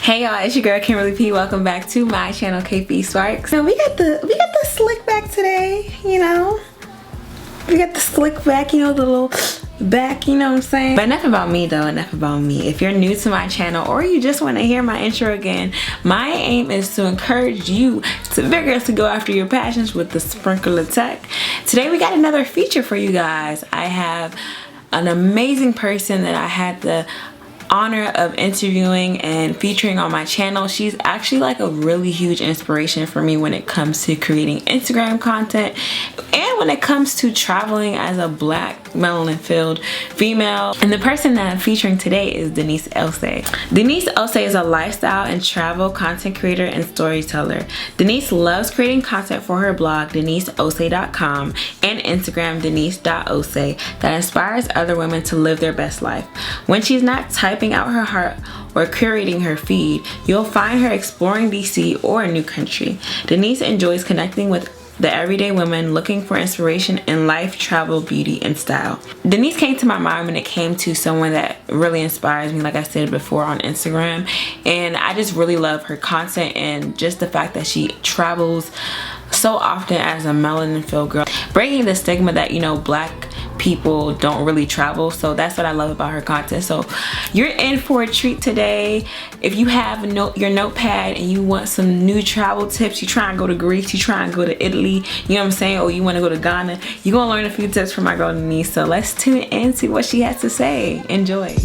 Hey y'all, it's your girl Kimberly P. Welcome back to my channel, KP Sparks. So we got the slick back today, you know. We got the slick back, you know, the little back, you know what I'm saying? But enough about me though, enough about me. If you're new to my channel or you just want to hear my intro again, my aim is to encourage you to vigorously go after your passions with the sprinkle of tech. Today we got another feature for you guys. I have an amazing person that I had the honor of interviewing and featuring on my channel. She's actually like a really huge inspiration for me when it comes to creating Instagram content and when it comes to traveling as a black melanin filled female. And the person that I'm featuring today is Denise Osei. Denise Osei is a lifestyle and travel content creator and storyteller. Denise loves creating content for her blog deniseosei.com and Instagram denise.osei that inspires other women to live their best life. When she's not typing out her heart or curating her feed, you'll find her exploring DC or a new country. Denise enjoys connecting with the everyday women looking for inspiration in life, travel, beauty, and style. Denise came to my mind when it came to someone that really inspires me, like I said before, on Instagram. And I just really love her content and just the fact that she travels so often as a melanin filled girl, breaking the stigma that, you know, black people don't really travel. So that's what I love about her content. So you're in for a treat today. If you have your notepad and you want some new travel tips, you try and go to Greece, you try and go to Italy, you know what I'm saying, or you want to go to Ghana, you're gonna learn a few tips from my girl Denise. So let's tune in to what she has to say. Enjoy.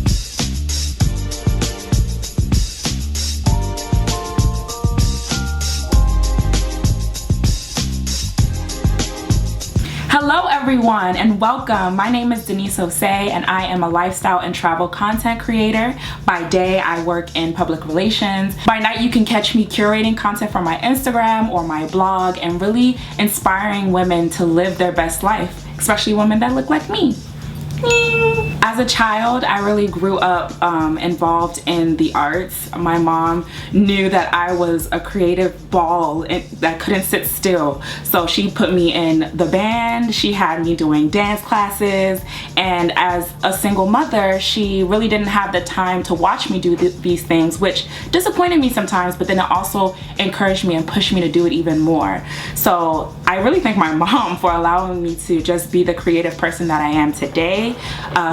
Hello everyone and welcome. My name is Denise Osei and I am a lifestyle and travel content creator. By day I work in public relations. By night you can catch me curating content for my Instagram or my blog and really inspiring women to live their best life, especially women that look like me. As a child, I really grew up involved in the arts. My mom knew that I was a creative ball that couldn't sit still. So she put me in the band, she had me doing dance classes, and as a single mother, she really didn't have the time to watch me do these things, which disappointed me sometimes, but then it also encouraged me and pushed me to do it even more. So I really thank my mom for allowing me to just be the creative person that I am today.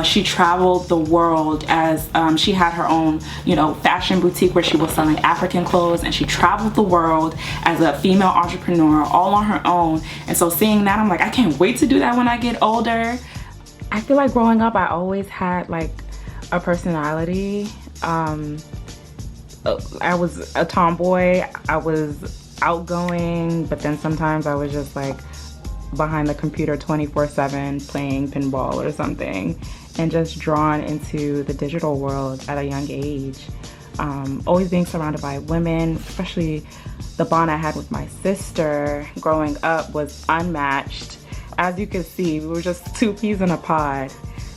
She traveled the world as she had her own, you know, fashion boutique where she was selling African clothes, and she traveled the world as a female entrepreneur all on her own. And so seeing that, I'm like, I can't wait to do that when I get older. I feel like growing up I always had like a personality. I was a tomboy, I was outgoing, but then sometimes I was just like behind the computer 24/7 playing pinball or something, and just drawn into the digital world at a young age. Always being surrounded by women, especially the bond I had with my sister growing up was unmatched. As you can see, we were just two peas in a pod.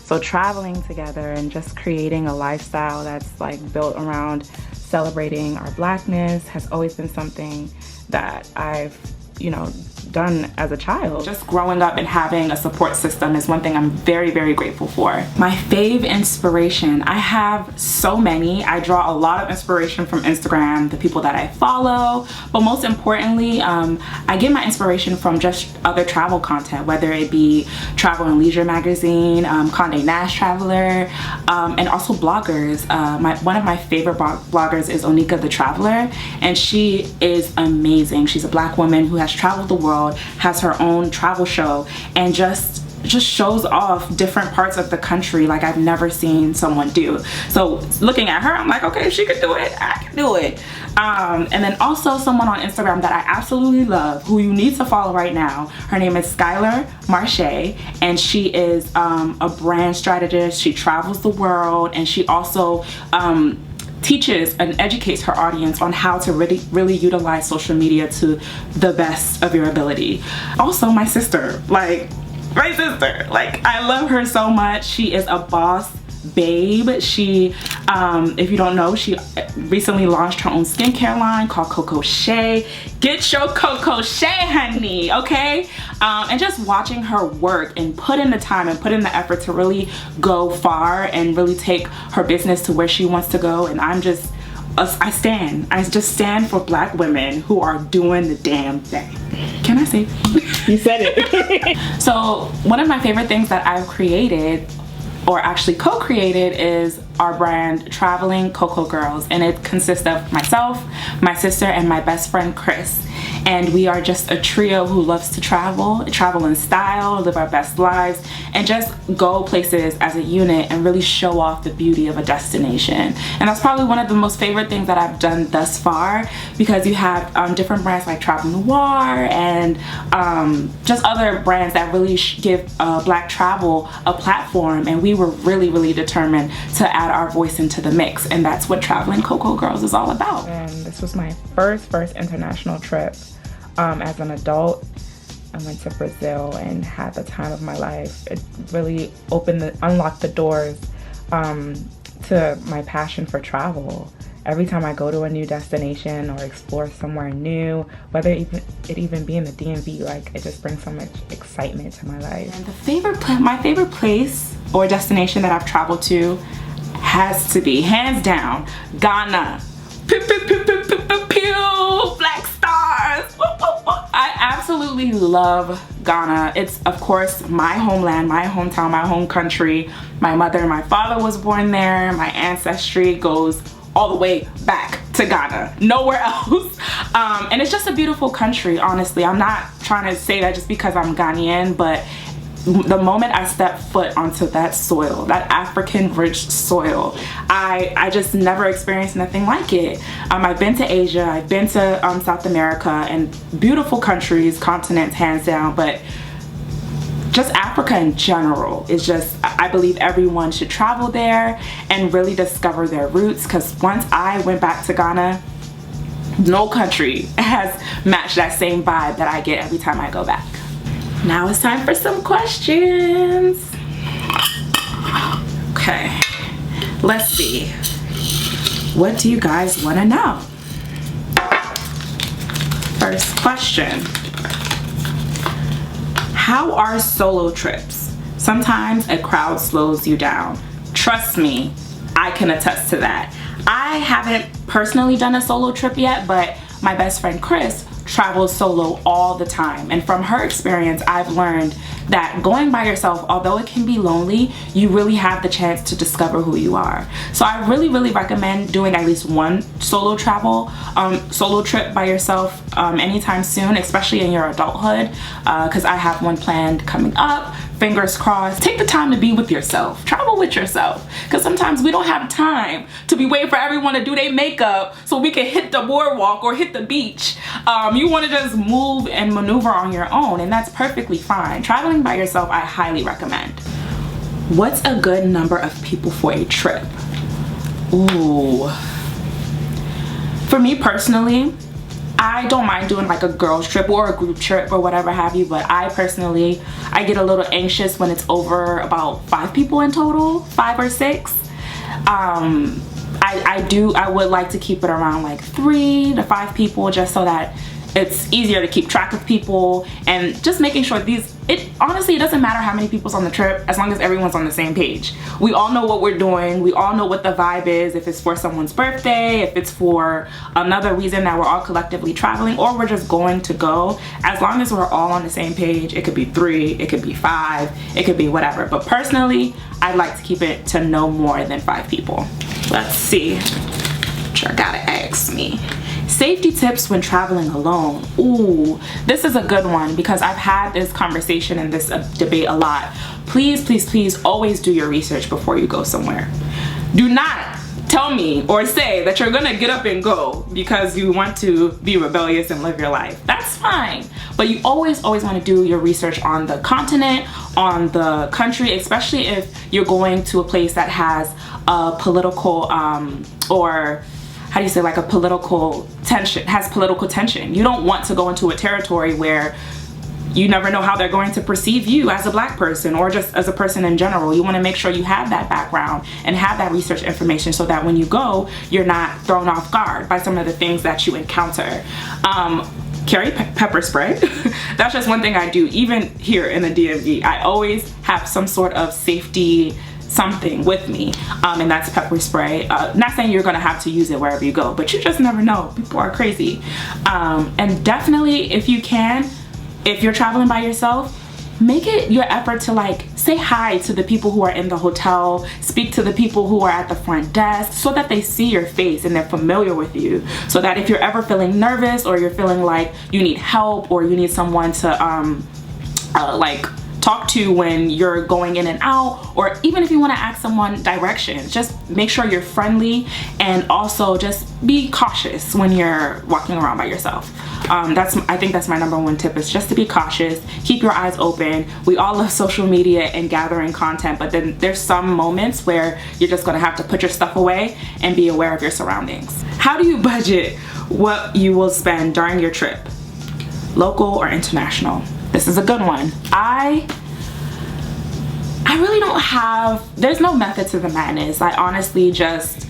So traveling together and just creating a lifestyle that's like built around celebrating our blackness has always been something that I've, you know, done as a child. Just growing up and having a support system is one thing I'm very, very grateful for. My fave inspiration, I have so many. I draw a lot of inspiration from Instagram, the people that I follow, but most importantly, I get my inspiration from just other travel content, whether it be Travel and Leisure magazine, Condé Nast Traveler, and also bloggers. One of my favorite bloggers is Onika the Traveler, and she is amazing. She's a black woman who has traveled the world, has her own travel show, and just shows off different parts of the country like I've never seen someone do. So looking at her, I'm like, okay, if she could do it, I can do it. And then also someone on Instagram that I absolutely love, who you need to follow right now. Her name is Skylar Marche, and she is a brand strategist. She travels the world, and she also teaches and educates her audience on how to really utilize social media to the best of your ability. Also my sister, like I love her so much. She is a boss babe. She, if you don't know, she recently launched her own skincare line called Coco. Get your Coco, honey, okay? And just watching her work and put in the time and put in the effort to really go far and really take her business to where she wants to go. And I'm just I just stand for Black women who are doing the damn thing. Can I say? You said it. So one of my favorite things that I've created, or actually co-created, is our brand Traveling Coco Girls, and it consists of myself, my sister, and my best friend Chris. And we are just a trio who loves to travel in style, live our best lives, and just go places as a unit and really show off the beauty of a destination. And that's probably one of the most favorite things that I've done thus far, because you have different brands like Travel Noir and just other brands that really give Black travel a platform, and we were really determined to add our voice into the mix, and that's what Traveling Coco Girls is all about. And this was my first international trip. As an adult, I went to Brazil and had the time of my life. It really unlocked the doors to my passion for travel. Every time I go to a new destination or explore somewhere new, whether it even be in the DMV, like, it just brings so much excitement to my life. And my favorite place or destination that I've traveled to has to be, hands down, Ghana. Pew, pew, pew, pew, pew, pew, pew, Black stars. I absolutely love Ghana. It's, of course, my homeland, my hometown, my home country. My mother and my father was born there. My ancestry goes all the way back to Ghana, nowhere else. And it's just a beautiful country, honestly. I'm not trying to say that just because I'm Ghanaian, but the moment I step foot onto that soil, that African rich soil, I just never experienced nothing like it. I've been to Asia, I've been to South America, and beautiful countries, continents, hands down, but just Africa in general is just, I believe everyone should travel there and really discover their roots, because once I went back to Ghana, no country has matched that same vibe that I get every time I go back. Now it's time for some questions. Okay, let's see. What do you guys want to know? First question. How are solo trips? Sometimes a crowd slows you down. Trust me, I can attest to that. I haven't personally done a solo trip yet, but my best friend Chris travels solo all the time, and from her experience I've learned that going by yourself, although it can be lonely, you really have the chance to discover who you are. So I really recommend doing at least one solo trip by yourself anytime soon, especially in your adulthood, because I have one planned coming up. Fingers crossed. Take the time to be with yourself. Travel with yourself, because sometimes we don't have time to be waiting for everyone to do their makeup so we can hit the boardwalk or hit the beach. You want to just move and maneuver on your own, and that's perfectly fine. Traveling by yourself, I highly recommend. What's a good number of people for a trip? Ooh. For me personally, I don't mind doing like a girls trip or a group trip or whatever have you, but I get a little anxious when it's over about 5 people in total, 5 or 6. I would like to keep it around like 3 to 5 people, just so that it's easier to keep track of people, and just making sure honestly, it doesn't matter how many people's on the trip as long as everyone's on the same page. We all know what we're doing, we all know what the vibe is, if it's for someone's birthday, if it's for another reason that we're all collectively traveling, or we're just going to go. As long as we're all on the same page, it could be 3, it could be 5, it could be whatever. But personally, I'd like to keep it to no more than 5 people. Let's see. Sure, gotta ask me. Safety tips when traveling alone. Ooh, this is a good one, because I've had this conversation and this debate a lot. Please always do your research before you go somewhere. Do not tell me or say that you're gonna get up and go because you want to be rebellious and live your life. That's fine, but you always want to do your research on the continent, on the country, especially if you're going to a place that has a political or how do you say, like a political tension. You don't want to go into a territory where you never know how they're going to perceive you as a Black person, or just as a person in general. You want to make sure you have that background and have that research information, so that when you go, you're not thrown off guard by some of the things that you encounter. Carry pepper spray. That's just one thing I do. Even here in the DMV, I always have some sort of safety something with me, and that's pepper spray. Not saying you're gonna have to use it wherever you go, but you just never know. People are crazy. And definitely, if you can, if you're traveling by yourself, make it your effort to like say hi to the people who are in the hotel, speak to the people who are at the front desk, so that they see your face and they're familiar with you, so that if you're ever feeling nervous or you're feeling like you need help or you need someone to like talk to when you're going in and out, or even if you want to ask someone directions, just make sure you're friendly, and also just be cautious when you're walking around by yourself. I think that's my number one tip, is just to be cautious, keep your eyes open. We all love social media and gathering content, but then there's some moments where you're just gonna have to put your stuff away and be aware of your surroundings. How do you budget what you will spend during your trip? Local or international? This is a good one. I really don't have, there's no method to the madness. I honestly just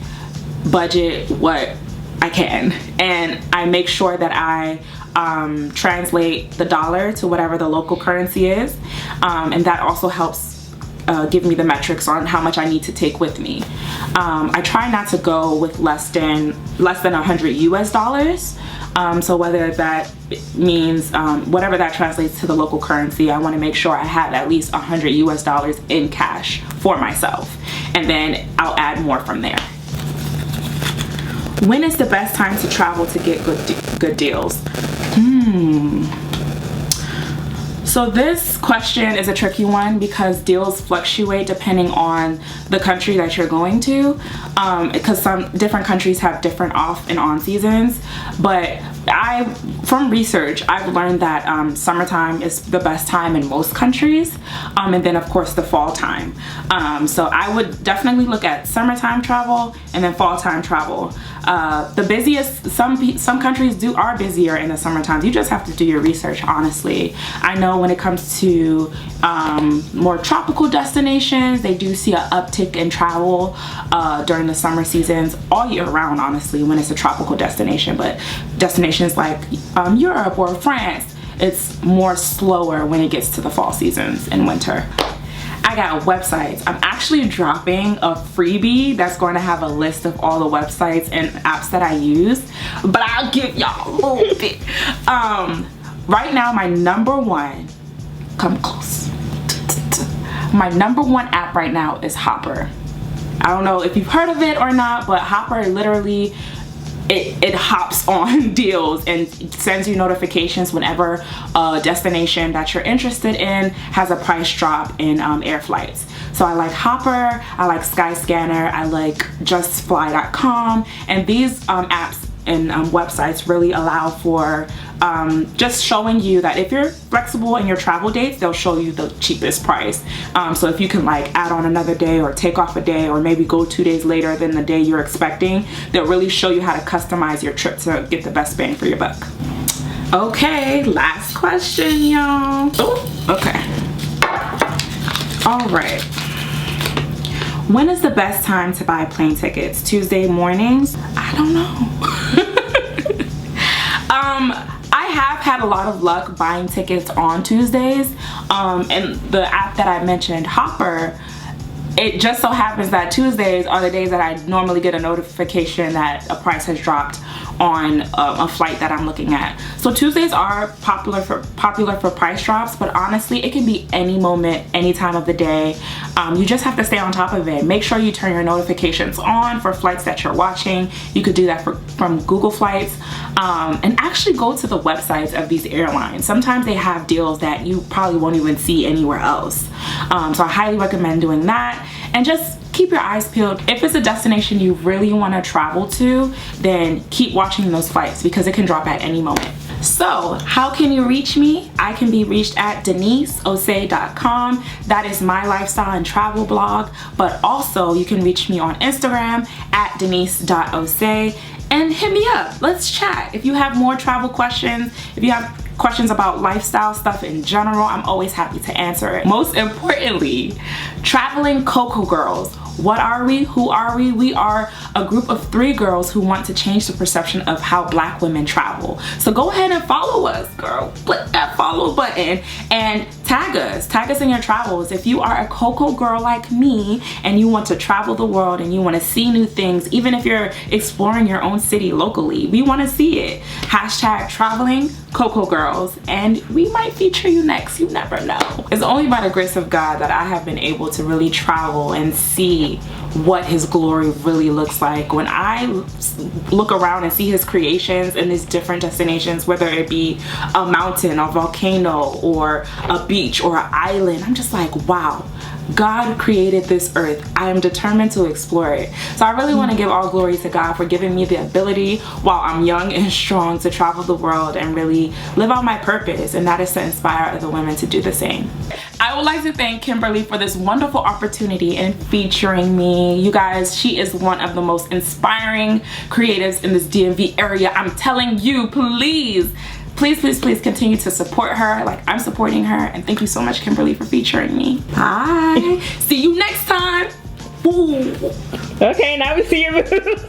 budget what I can, and I make sure that I translate the dollar to whatever the local currency is, and that also helps give me the metrics on how much I need to take with me. I try not to go with less than 100 US dollars. So whether that means whatever that translates to the local currency, I want to make sure I have at least 100 US dollars in cash for myself, and then I'll add more from there. When is the best time to travel to get good deals? So this question is a tricky one because deals fluctuate depending on the country that you're going to, because some different countries have different off and on seasons. But from research, I've learned that summertime is the best time in most countries, and then of course the fall time. So I would definitely look at summertime travel and then fall time travel. The busiest, some countries are busier in the summertime. You just have to do your research, honestly. I know when it comes to more tropical destinations, they do see an uptick in travel during the summer seasons all year round, honestly, when it's a tropical destination. But destinations like Europe or France, it's more slower when it gets to the fall seasons and winter. I got websites. I'm actually dropping a freebie that's going to have a list of all the websites and apps that I use, but I'll give y'all a little bit. Right now, my number one, come close. My number one app right now is Hopper. I don't know if you've heard of it or not, but Hopper literally, it hops on deals and sends you notifications whenever a destination that you're interested in has a price drop in air flights. So I like Hopper, I like Skyscanner, I like justfly.com, and these apps and websites really allow for just showing you that if you're flexible in your travel dates, they'll show you the cheapest price. So if you can like add on another day or take off a day or maybe go 2 days later than the day you're expecting, they'll really show you how to customize your trip to get the best bang for your buck. Okay, last question, y'all. Oh, okay. All right. When is the best time to buy plane tickets? Tuesday mornings? I don't know. I have had a lot of luck buying tickets on Tuesdays, and the app that I mentioned, Hopper, it just so happens that Tuesdays are the days that I normally get a notification that a price has dropped on a flight that I'm looking at. So Tuesdays are popular for price drops, but honestly, it can be any moment, any time of the day. You just have to stay on top of it. Make sure you turn your notifications on for flights that you're watching. You could do that from Google Flights, and actually go to the websites of these airlines. Sometimes they have deals that you probably won't even see anywhere else. So I highly recommend doing that, and just keep your eyes peeled. If it's a destination you really want to travel to, then keep watching those flights because it can drop at any moment. So how can you reach me? I can be reached at deniseosei.com. That is my lifestyle and travel blog, but also you can reach me on Instagram at denise.osei, and hit me up. Let's chat. If you have more travel questions, if you have questions about lifestyle stuff in general, I'm always happy to answer it. Most importantly, traveling Coco girls. What are we? Who are we? We are a group of 3 girls who want to change the perception of how Black women travel. So go ahead and follow us, girl. Click that follow button and tag us in your travels. If you are a Coco girl like me and you want to travel the world and you want to see new things, even if you're exploring your own city locally, we want to see it. Hashtag traveling Coco girls, and we might feature you next. You never know. It's only by the grace of God that I have been able to really travel and see what his glory really looks like. When I look around and see his creations in these different destinations, whether it be a mountain, a volcano, or a beach, or an island, I'm just like, wow, God created this earth. I am determined to explore it. So I really want to give all glory to God for giving me the ability while I'm young and strong to travel the world and really live out my purpose, and that is to inspire other women to do the same. I would like to thank Kimberly for this wonderful opportunity in featuring me. You guys, she is one of the most inspiring creatives in this DMV area. I'm telling you, please continue to support her like I'm supporting her. And thank you so much, Kimberly, for featuring me. Bye. See you next time. Ooh. Okay, now we see your moves.